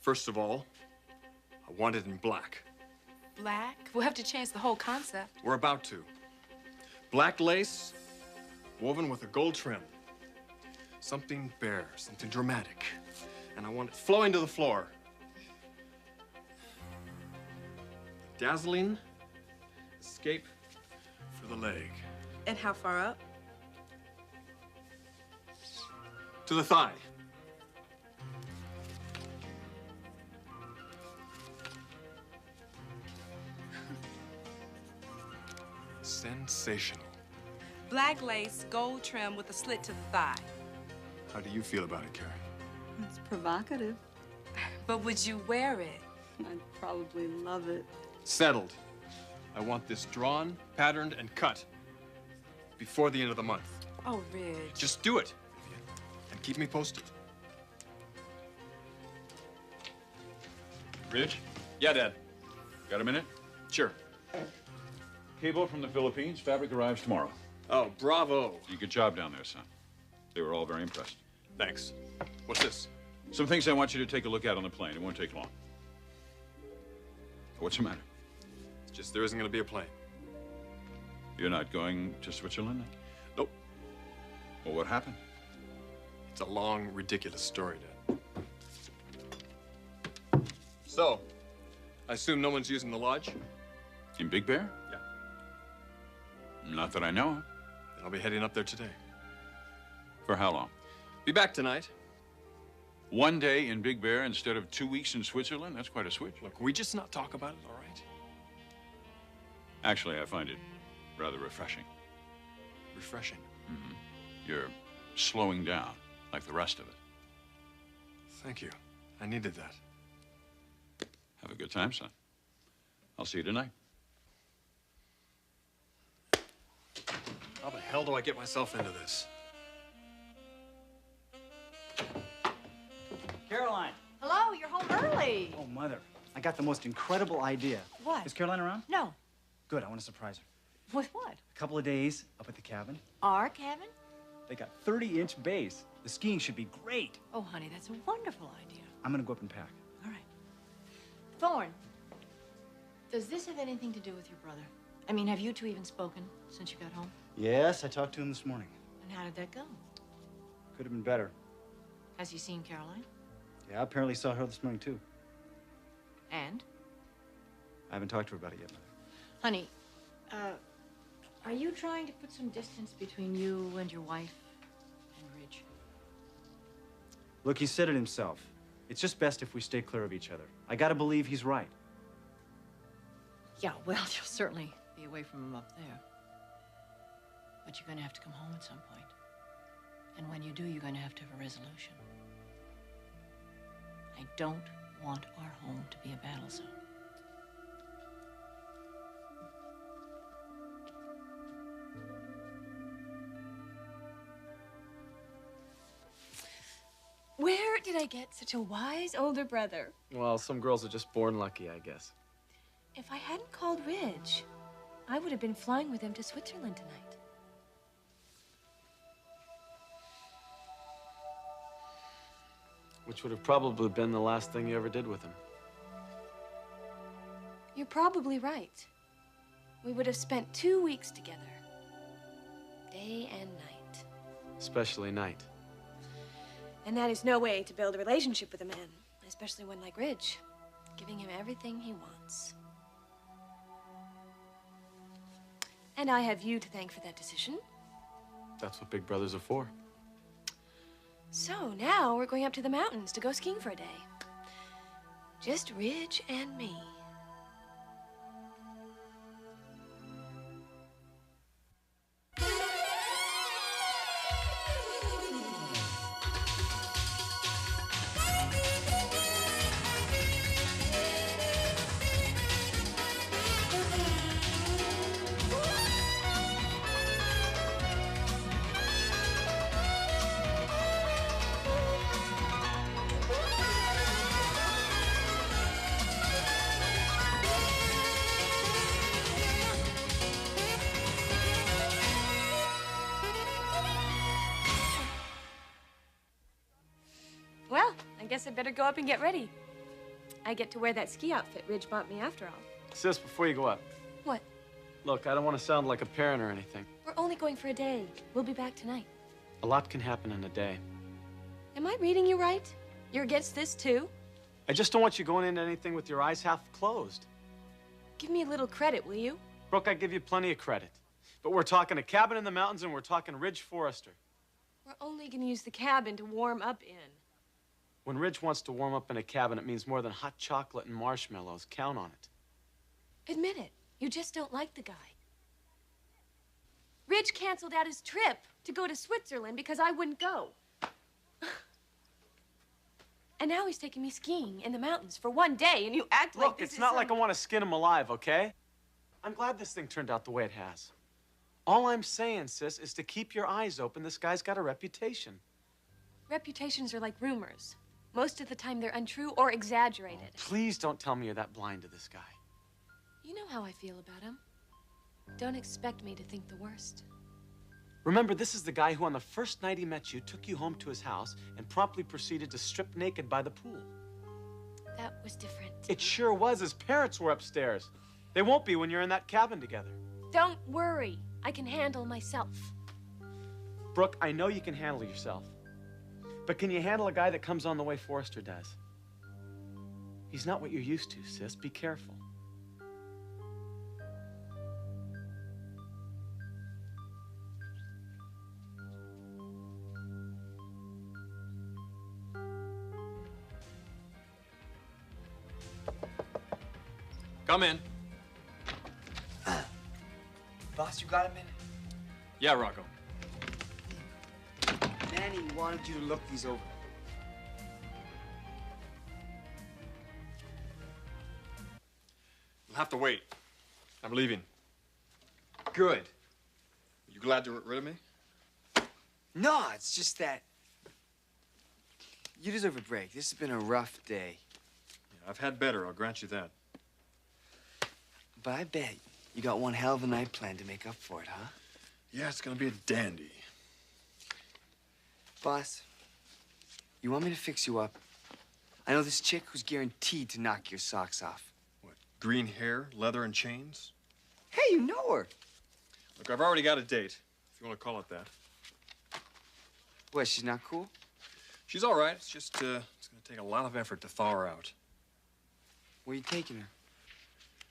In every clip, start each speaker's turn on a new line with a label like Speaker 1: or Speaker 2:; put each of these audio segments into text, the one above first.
Speaker 1: First of all, I want it in black.
Speaker 2: Black? We'll have to change the whole concept.
Speaker 1: We're about to. Black lace, woven with a gold trim. Something bare, something dramatic. And I want it flowing to the floor. Dazzling escape for the leg.
Speaker 2: And how far up?
Speaker 1: To the thigh. Sensational.
Speaker 2: Black lace, gold trim with a slit to the thigh.
Speaker 1: How do you feel about it, Carrie?
Speaker 3: It's provocative.
Speaker 2: But would you wear it?
Speaker 3: I'd probably love it.
Speaker 1: Settled. I want this drawn, patterned, and cut before the end of the month.
Speaker 2: Oh, Ridge.
Speaker 1: Just do it, Vivian, and keep me posted.
Speaker 4: Ridge,
Speaker 1: Yeah, Dad.
Speaker 4: got a minute?
Speaker 1: Sure.
Speaker 4: Cable from the Philippines. Fabric arrives tomorrow.
Speaker 1: Oh, bravo.
Speaker 4: Good job down there, son. They were all very impressed.
Speaker 1: Thanks. What's this?
Speaker 4: Some things I want you to take a look at on the plane. It won't take long. What's the matter?
Speaker 1: It's just there isn't going to be a plane.
Speaker 4: You're not going to Switzerland?
Speaker 1: Nope.
Speaker 4: Well, what happened?
Speaker 1: It's a long, ridiculous story, Dad. So, I assume no one's using the lodge?
Speaker 4: In Big Bear?
Speaker 1: Yeah.
Speaker 4: Not that I know of.
Speaker 1: Then I'll be heading up there today.
Speaker 4: For how long?
Speaker 1: Be back tonight.
Speaker 4: 1 day in Big Bear instead of 2 weeks in Switzerland? That's quite a switch.
Speaker 1: Look, can we just not talk about it, all right?
Speaker 4: Actually, I find it rather refreshing.
Speaker 1: Refreshing.
Speaker 4: Mm-hmm. You're slowing down like the rest of it.
Speaker 1: Thank you. I needed that.
Speaker 4: Have a good time, son. I'll see you tonight.
Speaker 1: How the hell do I get myself into this?
Speaker 5: Caroline.
Speaker 6: Hello, you're home early.
Speaker 5: Oh, Mother, I got the most incredible idea.
Speaker 6: What?
Speaker 5: Is Caroline around?
Speaker 6: No.
Speaker 5: Good, I want to surprise her.
Speaker 6: With what?
Speaker 5: A couple of days up at the cabin.
Speaker 6: Our cabin?
Speaker 5: They got 30-inch bass. The skiing should be great.
Speaker 6: Oh, honey, that's a wonderful idea.
Speaker 5: I'm gonna go up and pack.
Speaker 6: All right. Thorne, does this have anything to do with your brother? I mean, have you two even spoken since you got home?
Speaker 5: Yes, I talked to him this morning.
Speaker 6: And how did that go?
Speaker 5: Could have been better.
Speaker 6: Has he seen Caroline?
Speaker 5: Yeah, apparently saw her this morning, too.
Speaker 6: And?
Speaker 5: I haven't talked to her about it yet, Mother.
Speaker 6: Honey, are you trying to put some distance between you and your wife and Ridge?
Speaker 5: Look, he said it himself. It's just best if we stay clear of each other. I gotta believe he's right.
Speaker 6: Yeah, well, you'll certainly be away from him up there. But you're gonna have to come home at some point. And when you do, you're gonna have to have a resolution. I don't want our home to be a battle zone.
Speaker 7: Where did I get such a wise older brother?
Speaker 8: Well, some girls are just born lucky, I guess.
Speaker 7: If I hadn't called Ridge, I would have been flying with him to Switzerland tonight.
Speaker 8: Which would have probably been the last thing you ever did with him.
Speaker 7: You're probably right. We would have spent 2 weeks together. Day and night.
Speaker 8: Especially night.
Speaker 7: And that is no way to build a relationship with a man, especially one like Ridge. Giving him everything he wants. And I have you to thank for that decision.
Speaker 8: That's what big brothers are for.
Speaker 7: So now we're going up to the mountains to go skiing for a day. Just Ridge and me. Well, I guess I better go up and get ready. I get to wear that ski outfit Ridge bought me after all.
Speaker 8: Sis, before you go up,
Speaker 7: What?
Speaker 8: look, I don't want to sound like a parent or anything.
Speaker 7: We're only going for a day. We'll be back tonight.
Speaker 8: A lot can happen in a day.
Speaker 7: Am I reading you right? You're against this too?
Speaker 8: I just don't want you going into anything with your eyes half closed.
Speaker 7: Give me a little credit, will you?
Speaker 8: Brooke, I give you plenty of credit. But we're talking a cabin in the mountains and we're talking Ridge Forrester.
Speaker 7: We're only gonna use the cabin to warm up in.
Speaker 8: When Ridge wants to warm up in a cabin, it means more than hot chocolate and marshmallows. Count on it.
Speaker 7: Admit it. You just don't like the guy. Ridge canceled out his trip to go to Switzerland because I wouldn't go. And now he's taking me skiing in the mountains for one day, and you act like
Speaker 8: Look,
Speaker 7: this
Speaker 8: it's not like I want to skin him alive, okay? I'm glad this thing turned out the way it has. All I'm saying, sis, is to keep your eyes open. This guy's got a reputation.
Speaker 7: Reputations are like rumors. Most of the time, they're untrue or exaggerated.
Speaker 8: Please don't tell me you're that blind to this guy.
Speaker 7: You know how I feel about him. Don't expect me to think the worst.
Speaker 8: Remember, this is the guy who on the first night he met you took you home to his house and promptly proceeded to strip naked by the pool.
Speaker 7: That was different.
Speaker 8: It sure was. His parents were upstairs. They won't be when you're in that cabin together.
Speaker 7: Don't worry. I can handle myself.
Speaker 8: Brooke, I know you can handle yourself. But can you handle a guy that comes on the way Forrester does? He's not what you're used to, sis. Be careful.
Speaker 1: Come in.
Speaker 9: Boss, you got a minute?
Speaker 1: Yeah, Rocco.
Speaker 9: Manny wanted you to look these over.
Speaker 1: You'll have to wait. I'm leaving.
Speaker 9: Good.
Speaker 1: You glad to get rid of me?
Speaker 9: No, it's just that you deserve a break. This has been a rough day.
Speaker 1: Yeah, I've had better, I'll grant you that.
Speaker 9: But I bet you got one hell of a night planned to make up for it, huh?
Speaker 1: Yeah, it's gonna be a dandy.
Speaker 9: Boss, you want me to fix you up? I know this chick who's guaranteed to knock your socks off.
Speaker 1: What, green hair, leather, and chains?
Speaker 9: Hey, you know her.
Speaker 1: Look, I've already got a date, if you want to call it that.
Speaker 9: What, she's not cool?
Speaker 1: She's all right. It's just, it's gonna take a lot of effort to thaw her out.
Speaker 9: Where are you taking her?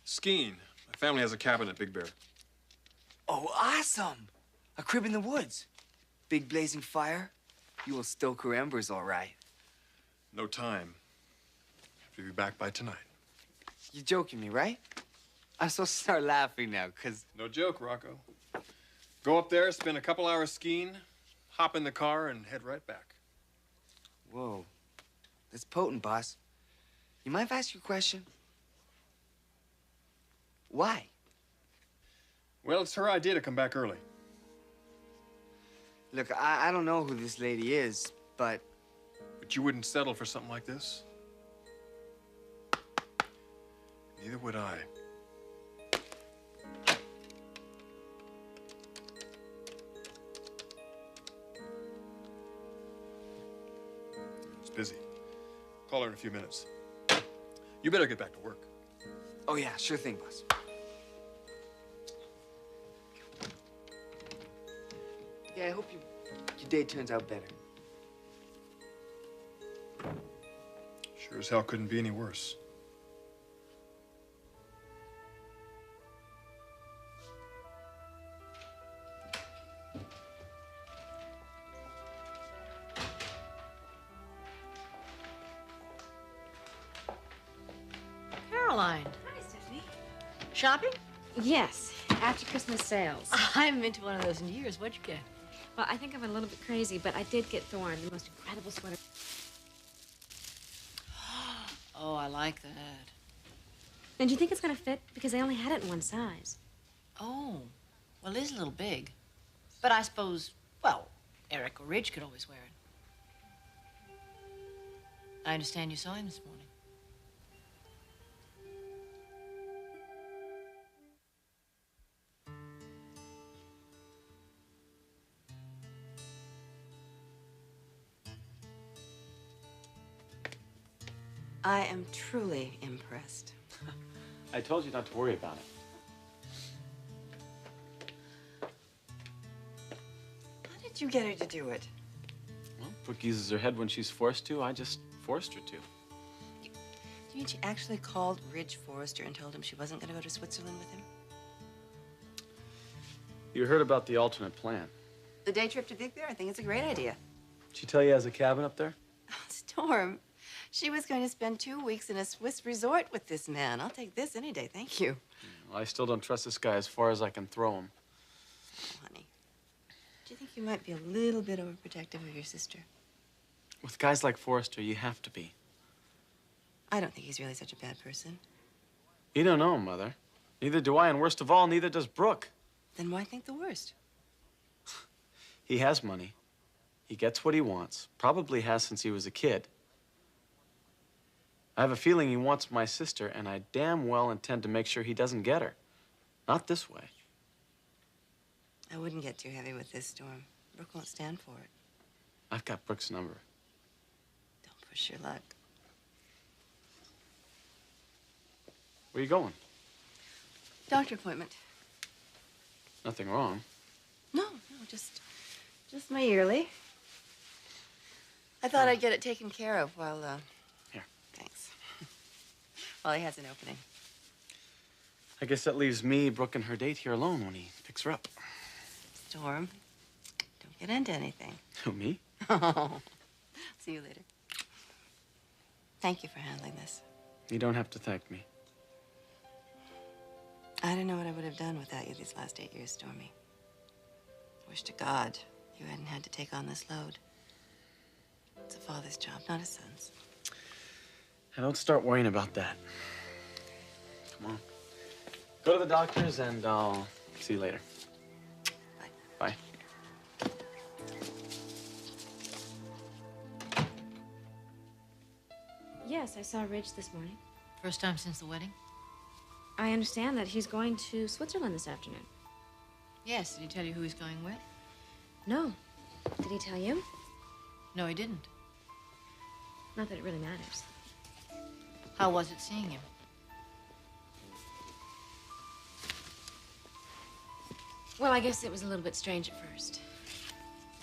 Speaker 1: Skiing. My family has a cabin at Big Bear.
Speaker 9: Oh, awesome! A crib in the woods. Big blazing fire. You will stoke her embers, all right.
Speaker 1: No time. Have to be back by tonight.
Speaker 9: You're joking me, right? I'm supposed to start laughing now, 'cause...
Speaker 1: No joke, Rocco. Go up there, spend a couple hours skiing, hop in the car, and head right back.
Speaker 9: Whoa. That's potent, boss. You mind if I ask you a question? Why?
Speaker 1: Well, it's her idea to come back early.
Speaker 9: Look, I don't know who this lady is, but...
Speaker 1: But you wouldn't settle for something like this? Neither would I. It's busy. Call her in a few minutes. You better get back to work.
Speaker 9: Oh, yeah, sure thing, boss. Yeah, I hope your day turns out better.
Speaker 1: Sure as hell couldn't be any worse.
Speaker 6: Caroline,
Speaker 2: Hi, Stephanie.
Speaker 6: shopping?
Speaker 10: Yes, after Christmas sales.
Speaker 6: I haven't been to one of those in years. What'd you get?
Speaker 10: Well, I think I went a little bit crazy, but I did get Thorne the most incredible sweater.
Speaker 6: Oh, I like that.
Speaker 10: And do you think it's gonna fit? Because I only had it in one size.
Speaker 6: Oh, well, it is a little big. But I suppose, well, Eric or Ridge could always wear it. I understand you saw him this morning.
Speaker 11: I am truly impressed.
Speaker 8: I told you not to worry about it.
Speaker 11: How did you get her to do it?
Speaker 8: Well, Brooke uses her head when she's forced to. I just forced her to.
Speaker 11: Do you mean she actually called Ridge Forrester and told him she wasn't going to go to Switzerland with him?
Speaker 8: You heard about the alternate plan.
Speaker 11: The day trip to Big Bear? I think it's a great idea.
Speaker 8: Did she tell you he has a cabin up there?
Speaker 11: Storm, she was going to spend 2 weeks in a Swiss resort with this man. I'll take this any day, thank you.
Speaker 8: Well, I still don't trust this guy as far as I can throw him.
Speaker 11: Oh, honey, do you think you might be a little bit overprotective of your sister?
Speaker 8: With guys like Forrester, you have to be.
Speaker 11: I don't think he's really such a bad person.
Speaker 8: You don't know him, Mother. Neither do I, and worst of all, neither does Brooke.
Speaker 11: Then why think the worst?
Speaker 8: He has money. He gets what he wants. Probably has since he was a kid. I have a feeling he wants my sister, and I damn well intend to make sure he doesn't get her. Not this way.
Speaker 11: I wouldn't get too heavy with this, Storm. Brooke won't stand for it.
Speaker 8: I've got Brooke's number.
Speaker 11: Don't push your luck.
Speaker 8: Where you going?
Speaker 11: Doctor appointment.
Speaker 8: Nothing wrong.
Speaker 11: No, just my yearly. I thought I'd get it taken care of while,
Speaker 8: Here.
Speaker 11: Thanks. While he has an opening.
Speaker 8: I guess that leaves me, Brooke, and her date here alone when he picks her up.
Speaker 11: Storm, don't get into anything.
Speaker 8: Who, me?
Speaker 11: Oh. See you later. Thank you for handling this.
Speaker 8: You don't have to thank me.
Speaker 11: I don't know what I would have done without you these last 8 years, Stormy. Wish to God you hadn't had to take on this load. It's a father's job, not a son's.
Speaker 8: I don't start worrying about that. Come on. Go to the doctor's and I'll see you later.
Speaker 11: Bye.
Speaker 8: Bye.
Speaker 10: Yes, I saw Ridge this morning.
Speaker 6: First time since the wedding?
Speaker 10: I understand that he's going to Switzerland this afternoon.
Speaker 6: Yes. Did he tell you who he's going with?
Speaker 10: No. Did he tell you?
Speaker 6: No, he didn't.
Speaker 10: Not that it really matters.
Speaker 6: How was it seeing him?
Speaker 10: Well, I guess it was a little bit strange at first.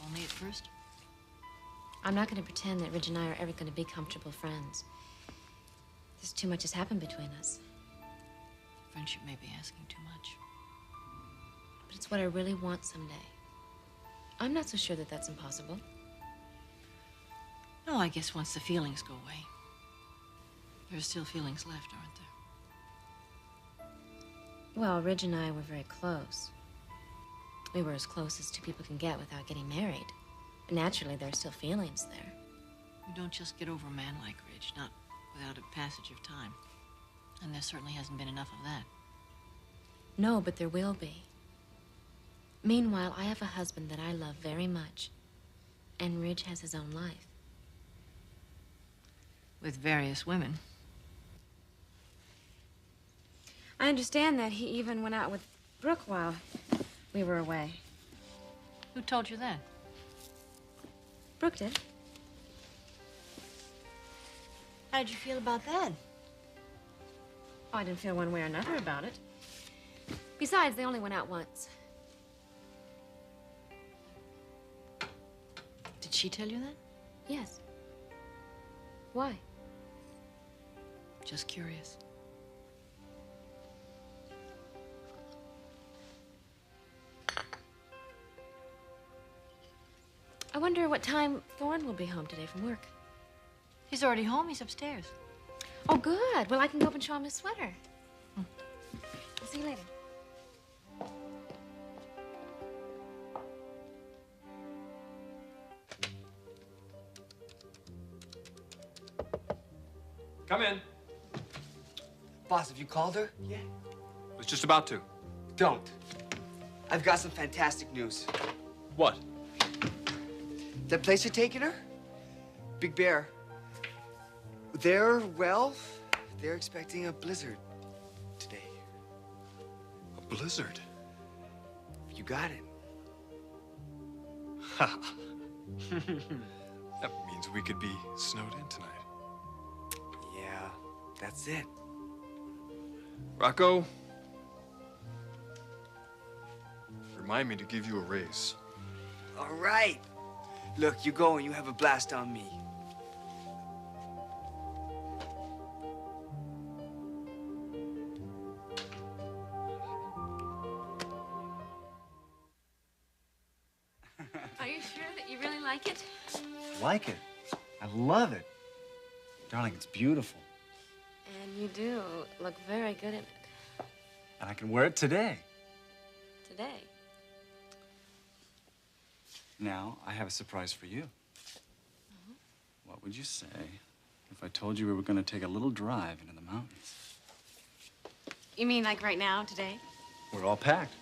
Speaker 6: Only at first?
Speaker 10: I'm not going to pretend that Ridge and I are ever going to be comfortable friends. There's too much has happened between us.
Speaker 6: Friendship may be asking too much.
Speaker 10: But it's what I really want someday. I'm not so sure that that's impossible.
Speaker 6: No, I guess once the feelings go away. There are still feelings left, aren't there?
Speaker 10: Well, Ridge and I were very close. We were as close as two people can get without getting married. Naturally, there are still feelings there.
Speaker 6: You don't just get over a man like Ridge, not without a passage of time. And there certainly hasn't been enough of that.
Speaker 10: No, but there will be. Meanwhile, I have a husband that I love very much. And Ridge has his own life.
Speaker 6: With various women.
Speaker 10: I understand that he even went out with Brooke while we were away.
Speaker 6: Who told you that?
Speaker 10: Brooke did.
Speaker 6: How did you feel about that?
Speaker 10: Oh, I didn't feel one way or another about it. Besides, they only went out once.
Speaker 6: Did she tell you that?
Speaker 10: Yes. Why?
Speaker 6: Just curious.
Speaker 10: I wonder what time Thorne will be home today from work.
Speaker 6: He's already home. He's upstairs.
Speaker 10: Oh, good. Well, I can go up and show him his sweater. I'll see you later.
Speaker 1: Come in.
Speaker 9: Boss, have you called her?
Speaker 1: Yeah. Was just about to.
Speaker 9: Don't. I've got some fantastic news.
Speaker 1: What?
Speaker 9: That place you're taking her? Big Bear. They're expecting a blizzard today.
Speaker 1: A blizzard?
Speaker 9: You got it.
Speaker 1: Ha. That means we could be snowed in tonight.
Speaker 9: Yeah. That's it.
Speaker 1: Rocco, remind me to give you a raise.
Speaker 9: All right. Look, you go and you have a blast on me.
Speaker 10: Are you sure that you really like it?
Speaker 5: Like it? I love it. Darling, it's beautiful.
Speaker 10: And you do look very good in it.
Speaker 5: And I can wear it today.
Speaker 10: Today.
Speaker 5: Now, I have a surprise for you. What would you say if I told you we were going to take a little drive into the mountains?
Speaker 10: You mean like right now, today?
Speaker 5: We're all packed.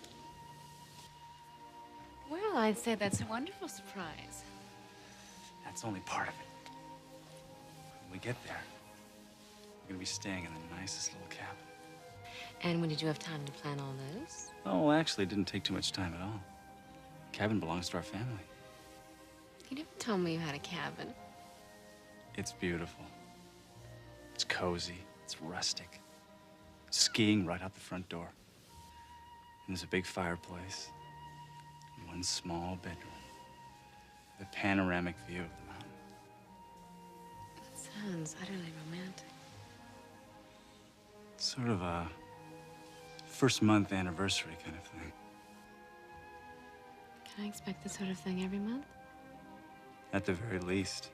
Speaker 10: Well, I'd say that's a wonderful surprise.
Speaker 5: That's only part of it. When we get there, we're going to be staying in the nicest little cabin.
Speaker 10: And when did you have time to plan all this?
Speaker 5: Oh, actually, it didn't take too much time at all. Cabin belongs to our family.
Speaker 10: You never told me you had a cabin.
Speaker 5: It's beautiful. It's cozy. It's rustic. Skiing right out the front door. And there's a big fireplace. And one small bedroom. With a panoramic view of the mountain.
Speaker 10: That sounds utterly romantic.
Speaker 5: Sort of a first-month anniversary kind of thing.
Speaker 10: Can I expect this sort of thing every month?
Speaker 5: At the very least.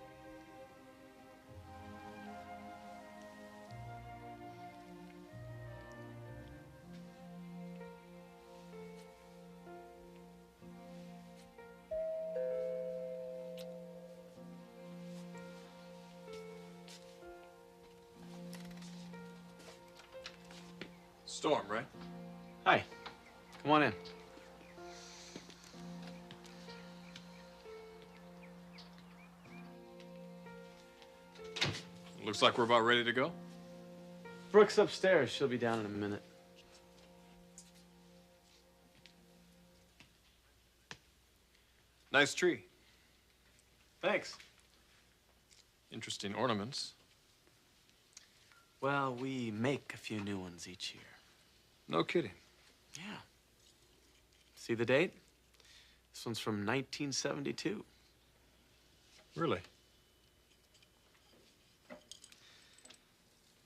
Speaker 1: Storm, right?
Speaker 8: Hi. Come on in.
Speaker 1: Looks like we're about ready to go.
Speaker 8: Brooke's upstairs. She'll be down in a minute.
Speaker 1: Nice tree.
Speaker 8: Thanks.
Speaker 1: Interesting ornaments.
Speaker 8: Well, we make a few new ones each year.
Speaker 1: No kidding.
Speaker 8: Yeah. See the date? This one's from 1972.
Speaker 1: Really?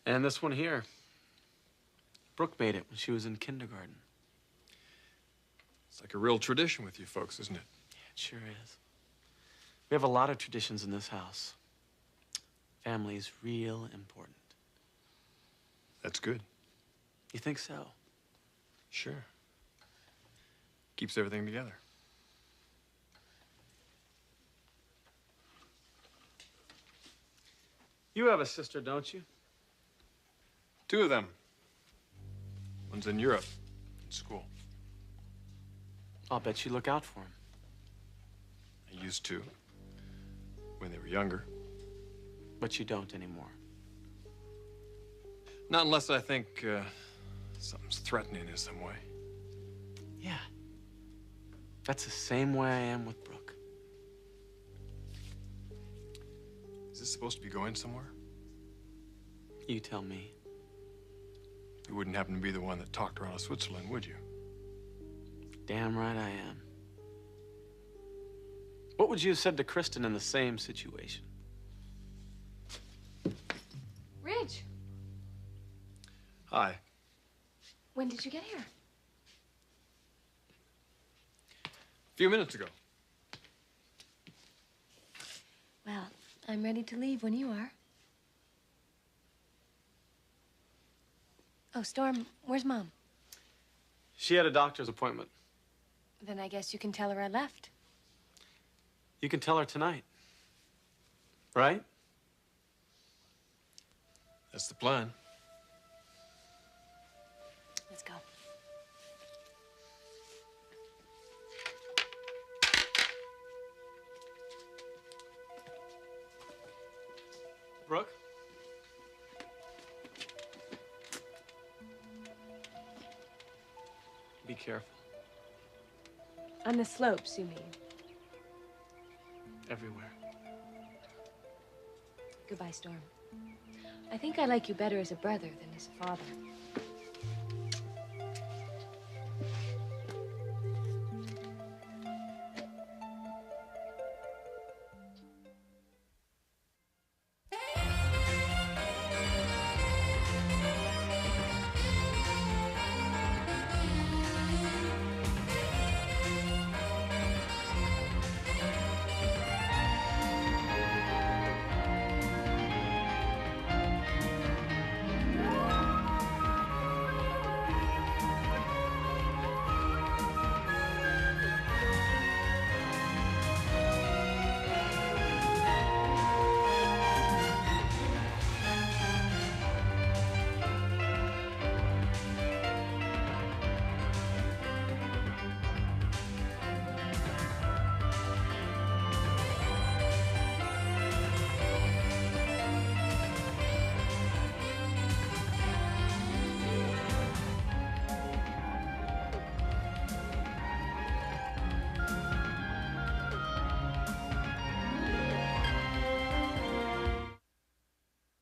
Speaker 8: And this one here. Brooke made it when she was in kindergarten.
Speaker 1: It's like a real tradition with you folks, isn't it?
Speaker 8: Yeah, it sure is. We have a lot of traditions in this house. Family's real important.
Speaker 1: That's good.
Speaker 8: You think so?
Speaker 1: Sure. Keeps everything together.
Speaker 8: You have a sister, don't you?
Speaker 1: Two of them. One's in Europe, in school.
Speaker 8: I'll bet you look out for him.
Speaker 1: I used to, when they were younger.
Speaker 8: But you don't anymore.
Speaker 1: Not unless I think something's threatening in some way.
Speaker 8: Yeah. That's the same way I am with Brooke.
Speaker 1: Is this supposed to be going somewhere?
Speaker 8: You tell me.
Speaker 1: You wouldn't happen to be the one that talked her out of Switzerland, would you?
Speaker 8: Damn right I am. What would you have said to Kristen in the same situation?
Speaker 7: Ridge,
Speaker 1: Hi.
Speaker 7: when did you get here?
Speaker 1: A few minutes ago.
Speaker 7: Well, I'm ready to leave when you are. Oh, Storm, where's Mom?
Speaker 8: She had a doctor's appointment.
Speaker 7: Then I guess you can tell her I left.
Speaker 8: You can tell her tonight. Right?
Speaker 1: That's the plan.
Speaker 7: Let's go.
Speaker 8: Brooke? Be careful.
Speaker 7: On the slopes, you mean?
Speaker 8: Everywhere.
Speaker 7: Goodbye, Storm. I think I like you better as a brother than as a father.